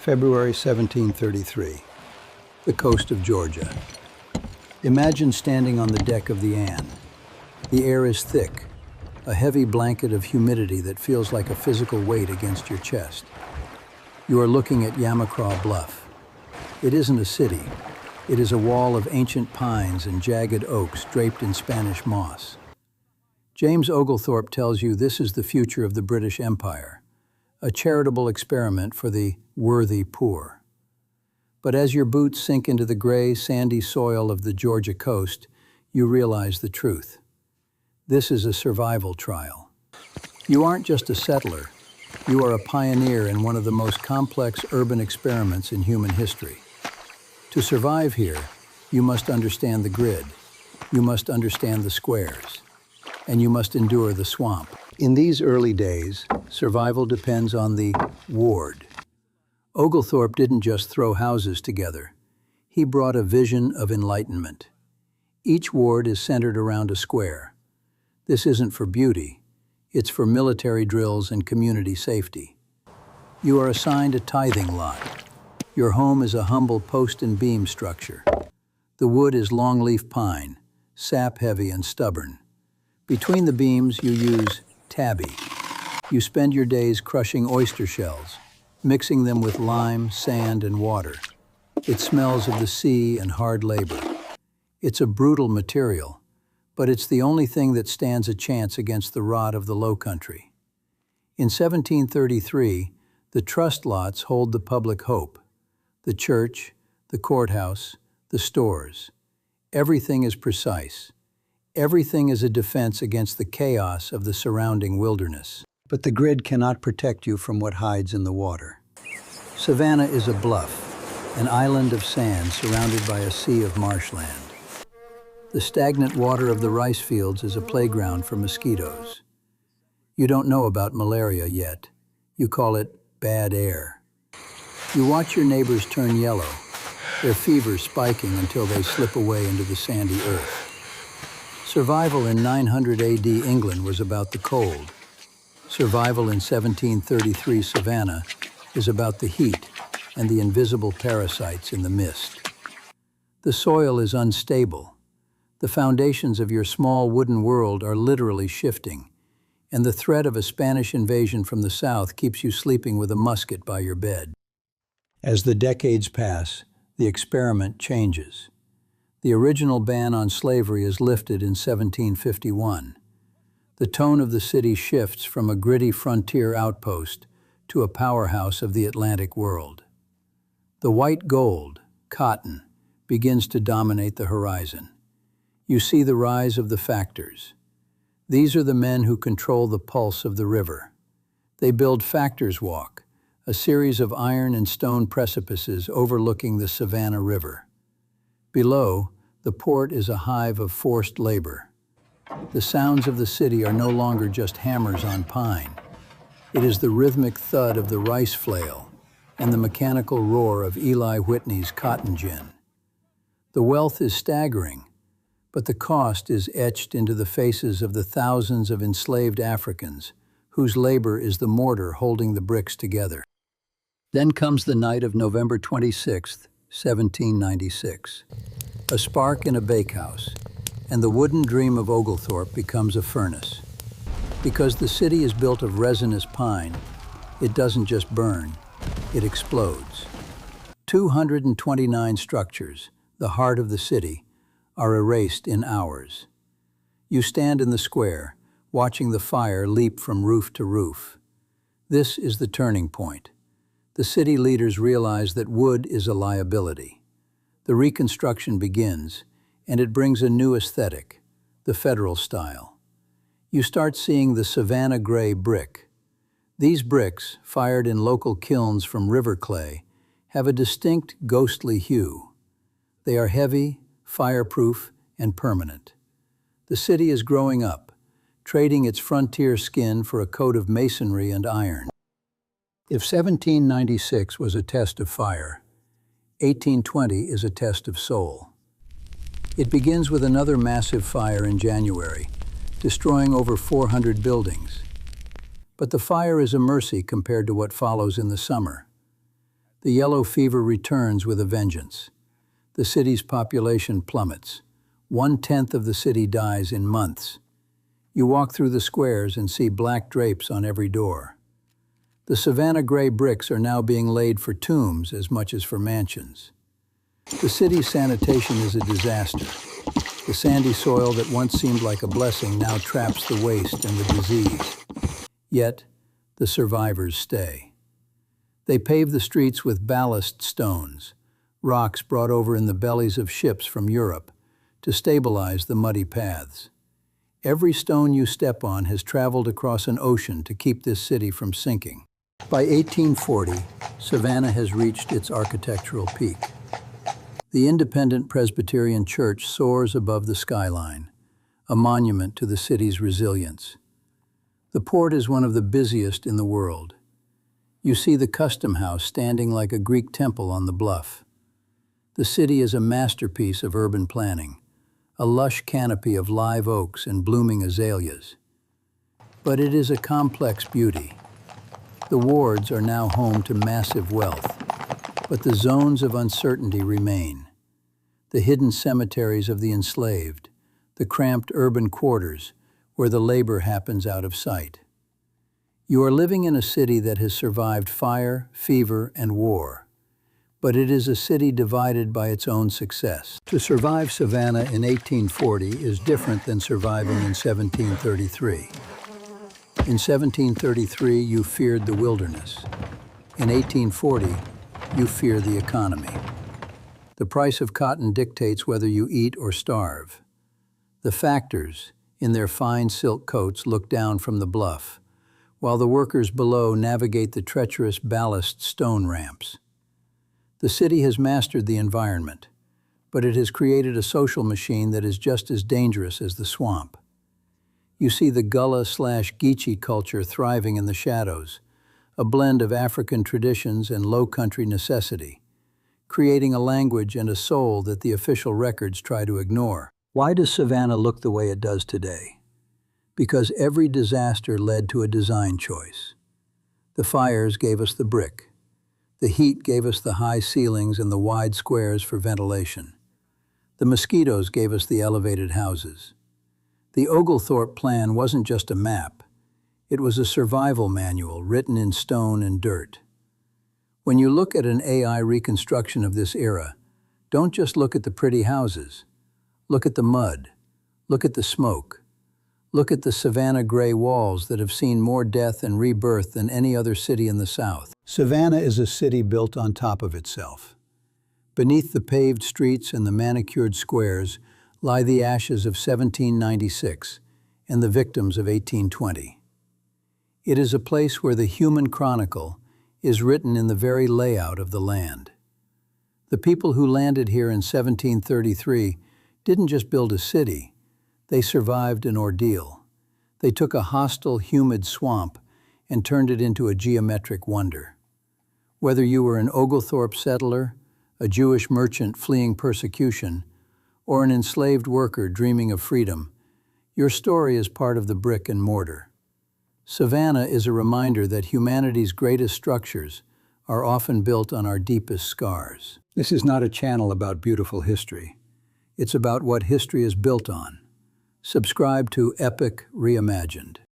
February 1733, the coast of Georgia. Imagine standing on the deck of the Anne. The air is thick, a heavy blanket of humidity that feels like a physical weight against your chest. You are looking at Yamacraw Bluff. It isn't a city. It is a wall of ancient pines and jagged oaks draped in Spanish moss. James Oglethorpe tells you this is the future of the British Empire, a charitable experiment for the worthy poor. But as your boots sink into the gray, sandy soil of the Georgia coast, you realize the truth. This is a survival trial. You aren't just a settler. You are a pioneer in one of the most complex urban experiments in human history. To survive here, you must understand the grid. You must understand the squares. And you must endure the swamp. In these early days, survival depends on the ward. Oglethorpe didn't just throw houses together. He brought a vision of enlightenment. Each ward is centered around a square. This isn't for beauty. It's for military drills and community safety. You are assigned a tithing lot. Your home is a humble post and beam structure. The wood is longleaf pine, sap-heavy and stubborn. Between the beams, you use Tabby. You spend your days crushing oyster shells, mixing them with lime, sand, and water. It smells of the sea and hard labor. It's a brutal material, but it's the only thing that stands a chance against the rot of the low country. In 1733, the trust lots hold the public hope. The church, the courthouse, the stores. Everything is precise. Everything is a defense against the chaos of the surrounding wilderness. But the grid cannot protect you from what hides in the water. Savannah is a bluff, an island of sand surrounded by a sea of marshland. The stagnant water of the rice fields is a playground for mosquitoes. You don't know about malaria yet. You call it bad air. You watch your neighbors turn yellow, their fever spiking until they slip away into the sandy earth. Survival in 900 AD England was about the cold. Survival in 1733 Savannah is about the heat and the invisible parasites in the mist. The soil is unstable. The foundations of your small wooden world are literally shifting, and the threat of a Spanish invasion from the south keeps you sleeping with a musket by your bed. As the decades pass, the experiment changes. The original ban on slavery is lifted in 1751. The tone of the city shifts from a gritty frontier outpost to a powerhouse of the Atlantic world. The white gold, cotton, begins to dominate the horizon. You see the rise of the factors. These are the men who control the pulse of the river. They build Factors Walk, a series of iron and stone precipices overlooking the Savannah River. Below, the port is a hive of forced labor. The sounds of the city are no longer just hammers on pine. It is the rhythmic thud of the rice flail and the mechanical roar of Eli Whitney's cotton gin. The wealth is staggering, but the cost is etched into the faces of the thousands of enslaved Africans whose labor is the mortar holding the bricks together. Then comes the night of November 26, 1796. A spark in a bakehouse, and the wooden dream of Oglethorpe becomes a furnace. Because the city is built of resinous pine, it doesn't just burn, it explodes. 229 structures, the heart of the city, are erased in hours. You stand in the square, watching the fire leap from roof to roof. This is the turning point. The city leaders realize that wood is a liability. The Reconstruction begins, and it brings a new aesthetic, the federal style. You start seeing the Savannah gray brick. These bricks, fired in local kilns from river clay, have a distinct ghostly hue. They are heavy, fireproof, and permanent. The city is growing up, trading its frontier skin for a coat of masonry and iron. If 1796 was a test of fire, 1820 is a test of soul. It begins with another massive fire in January, destroying over 400 buildings. But the fire is a mercy compared to what follows in the summer. The yellow fever returns with a vengeance. The city's population plummets. 1/10 of the city dies in months. You walk through the squares and see black drapes on every door. The Savannah gray bricks are now being laid for tombs as much as for mansions. The city's sanitation is a disaster. The sandy soil that once seemed like a blessing now traps the waste and the disease. Yet, the survivors stay. They pave the streets with ballast stones, rocks brought over in the bellies of ships from Europe, to stabilize the muddy paths. Every stone you step on has traveled across an ocean to keep this city from sinking. By 1840, Savannah has reached its architectural peak. The independent Presbyterian church soars above the skyline, a monument to the city's resilience. The port is one of the busiest in the world. You see the custom house standing like a Greek temple on the bluff. The city is a masterpiece of urban planning, a lush canopy of live oaks and blooming azaleas. But it is a complex beauty. The wards are now home to massive wealth, but the zones of uncertainty remain. The hidden cemeteries of the enslaved, the cramped urban quarters where the labor happens out of sight. You are living in a city that has survived fire, fever, and war, but it is a city divided by its own success. To survive Savannah in 1840 is different than surviving in 1733. In 1733, you feared the wilderness. In 1840, you fear the economy. The price of cotton dictates whether you eat or starve. The factors, in their fine silk coats, look down from the bluff, while the workers below navigate the treacherous ballast stone ramps. The city has mastered the environment, but it has created a social machine that is just as dangerous as the swamp. You see the Gullah/Geechee culture thriving in the shadows, a blend of African traditions and low-country necessity, creating a language and a soul that the official records try to ignore. Why does Savannah look the way it does today? Because every disaster led to a design choice. The fires gave us the brick. The heat gave us the high ceilings and the wide squares for ventilation. The mosquitoes gave us the elevated houses. The Oglethorpe Plan wasn't just a map. It was a survival manual written in stone and dirt. When you look at an AI reconstruction of this era, don't just look at the pretty houses. Look at the mud. Look at the smoke. Look at the Savannah gray walls that have seen more death and rebirth than any other city in the South. Savannah is a city built on top of itself. Beneath the paved streets and the manicured squares lie the ashes of 1796 and the victims of 1820. It is a place where the human chronicle is written in the very layout of the land. The people who landed here in 1733 didn't just build a city, they survived an ordeal. They took a hostile, humid swamp and turned it into a geometric wonder. Whether you were an Oglethorpe settler, a Jewish merchant fleeing persecution, or an enslaved worker dreaming of freedom, your story is part of the brick and mortar. Savannah is a reminder that humanity's greatest structures are often built on our deepest scars. This is not a channel about beautiful history. It's about what history is built on. Subscribe to Epoch Reimagined.